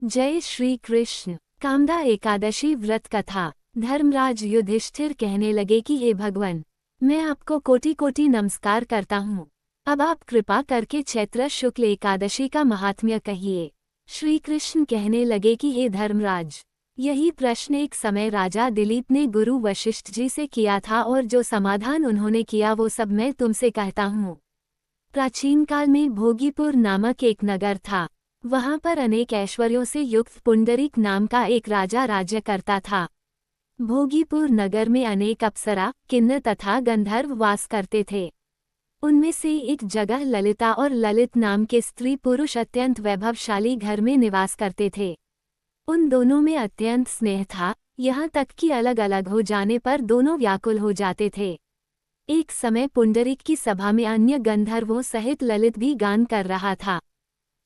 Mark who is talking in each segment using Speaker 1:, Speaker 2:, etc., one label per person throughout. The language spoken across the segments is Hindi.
Speaker 1: जय श्री कृष्ण। कामदा एकादशी व्रत कथा। धर्मराज युधिष्ठिर कहने लगे कि हे भगवान, मैं आपको कोटि कोटि नमस्कार करता हूँ। अब आप कृपा करके चैत्र शुक्ल एकादशी का महात्म्य कहिए। श्री कृष्ण कहने लगे कि हे धर्मराज, यही प्रश्न एक समय राजा दिलीप ने गुरु वशिष्ठ जी से किया था और जो समाधान उन्होंने किया वो सब मैं तुमसे कहता हूँ। प्राचीन काल में भोगीपुर नामक एक नगर था। वहां पर अनेक ऐश्वर्यों से युक्त पुंडरीक नाम का एक राजा राज्य करता था। भोगीपुर नगर में अनेक अप्सरा, किन्नर तथा गंधर्व वास करते थे। उनमें से एक जगह ललिता और ललित नाम के स्त्री पुरुष अत्यंत वैभवशाली घर में निवास करते थे। उन दोनों में अत्यंत स्नेह था, यहाँ तक कि अलग अलग हो जाने पर दोनों व्याकुल हो जाते थे। एक समय पुंडरीक की सभा में अन्य गंधर्वों सहित ललित भी गान कर रहा था।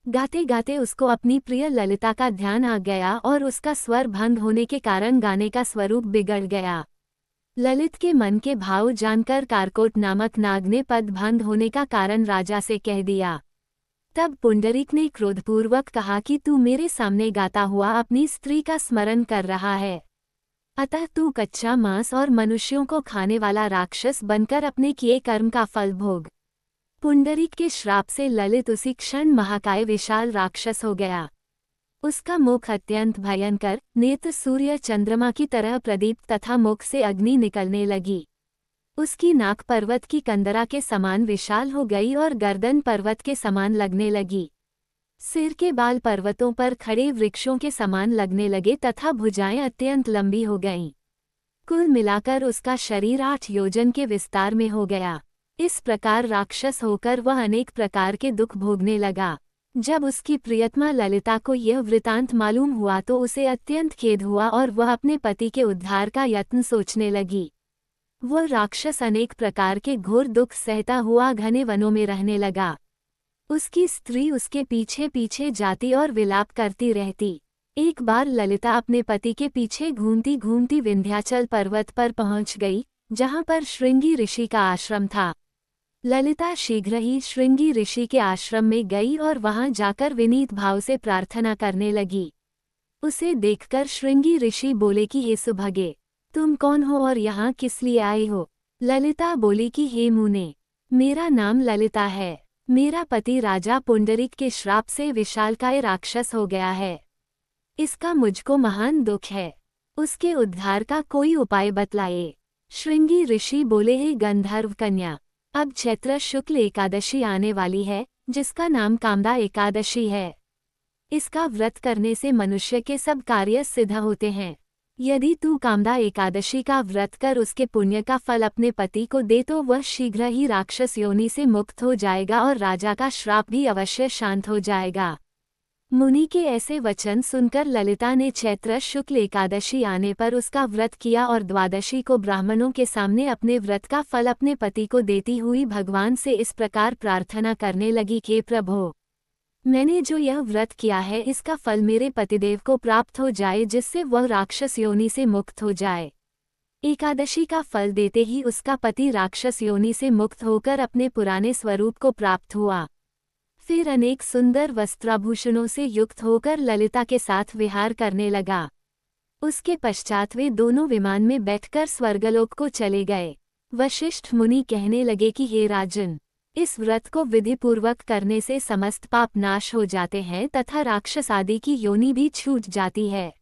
Speaker 1: गाते गाते उसको अपनी प्रिय ललिता का ध्यान आ गया और उसका स्वर भंग होने के कारण गाने का स्वरूप बिगड़ गया। ललित के मन के भाव जानकर कारकोट नामक नाग ने पद भंग होने का कारण राजा से कह दिया। तब पुंडरीक ने क्रोधपूर्वक कहा कि तू मेरे सामने गाता हुआ अपनी स्त्री का स्मरण कर रहा है, अतः तू कच्चा मांस और मनुष्यों को खाने वाला राक्षस बनकर अपने किए कर्म का फल भोग। पुंडरीक के श्राप से ललित उसी क्षण महाकाय विशाल राक्षस हो गया। उसका मुख अत्यंत भयंकर, नेत्र सूर्य चंद्रमा की तरह प्रदीप्त तथा मुख से अग्नि निकलने लगी। उसकी नाक पर्वत की कंदरा के समान विशाल हो गई और गर्दन पर्वत के समान लगने लगी। सिर के बाल पर्वतों पर खड़े वृक्षों के समान लगने लगे तथा भुजाएं अत्यंत लंबी हो गईं। कुल मिलाकर उसका शरीर 8 योजन के विस्तार में हो गया। इस प्रकार राक्षस होकर वह अनेक प्रकार के दुख भोगने लगा। जब उसकी प्रियतमा ललिता को यह वृतांत मालूम हुआ तो उसे अत्यंत खेद हुआ और वह अपने पति के उद्धार का यत्न सोचने लगी। वह राक्षस अनेक प्रकार के घोर दुख सहता हुआ घने वनों में रहने लगा। उसकी स्त्री उसके पीछे पीछे जाती और विलाप करती रहती। एक बार ललिता अपने पति के पीछे घूमती घूमती विंध्याचल पर्वत पर पहुंच गई, जहां पर श्रृंगी ऋषि का आश्रम था। ललिता शीघ्र ही श्रृंगी ऋषि के आश्रम में गई और वहां जाकर विनीत भाव से प्रार्थना करने लगी। उसे देखकर श्रृंगी ऋषि बोले कि हे सुभगे, तुम कौन हो और यहाँ किस लिए आए हो? ललिता बोली कि हे मुने, मेरा नाम ललिता है। मेरा पति राजा पुंडरीक के श्राप से विशालकाय राक्षस हो गया है। इसका मुझको महान दुख है। उसके उद्धार का कोई उपाय बतलाए। श्रृंगी ऋषि बोले, हे गंधर्व कन्या, अब चैत्र शुक्ल एकादशी आने वाली है, जिसका नाम कामदा एकादशी है। इसका व्रत करने से मनुष्य के सब कार्य सिद्ध होते हैं। यदि तू कामदा एकादशी का व्रत कर उसके पुण्य का फल अपने पति को दे तो वह शीघ्र ही राक्षस योनि से मुक्त हो जाएगा और राजा का श्राप भी अवश्य शांत हो जाएगा। मुनि के ऐसे वचन सुनकर ललिता ने चैत्र शुक्ल एकादशी आने पर उसका व्रत किया और द्वादशी को ब्राह्मणों के सामने अपने व्रत का फल अपने पति को देती हुई भगवान से इस प्रकार प्रार्थना करने लगी कि प्रभो, मैंने जो यह व्रत किया है इसका फल मेरे पतिदेव को प्राप्त हो जाए, जिससे वह राक्षस योनि से मुक्त हो जाए। एकादशी का फल देते ही उसका पति राक्षस योनि से मुक्त होकर अपने पुराने स्वरूप को प्राप्त हुआ। फिर अनेक सुंदर वस्त्राभूषणों से युक्त होकर ललिता के साथ विहार करने लगा। उसके पश्चात वे दोनों विमान में बैठकर स्वर्गलोक को चले गए। वशिष्ठ मुनि कहने लगे कि हे राजन, इस व्रत को विधिपूर्वक करने से समस्त पाप नाश हो जाते हैं तथा राक्षस आदि की योनि भी छूट जाती है।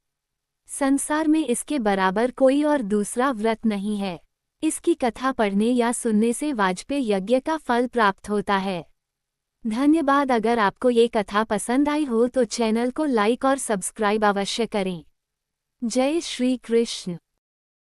Speaker 1: संसार में इसके बराबर कोई और दूसरा व्रत नहीं है। इसकी कथा पढ़ने या सुनने से वाजपेय यज्ञ का फल प्राप्त होता है। धन्यवाद। अगर आपको ये कथा पसंद आई हो तो चैनल को लाइक और सब्सक्राइब अवश्य करें। जय श्री कृष्ण।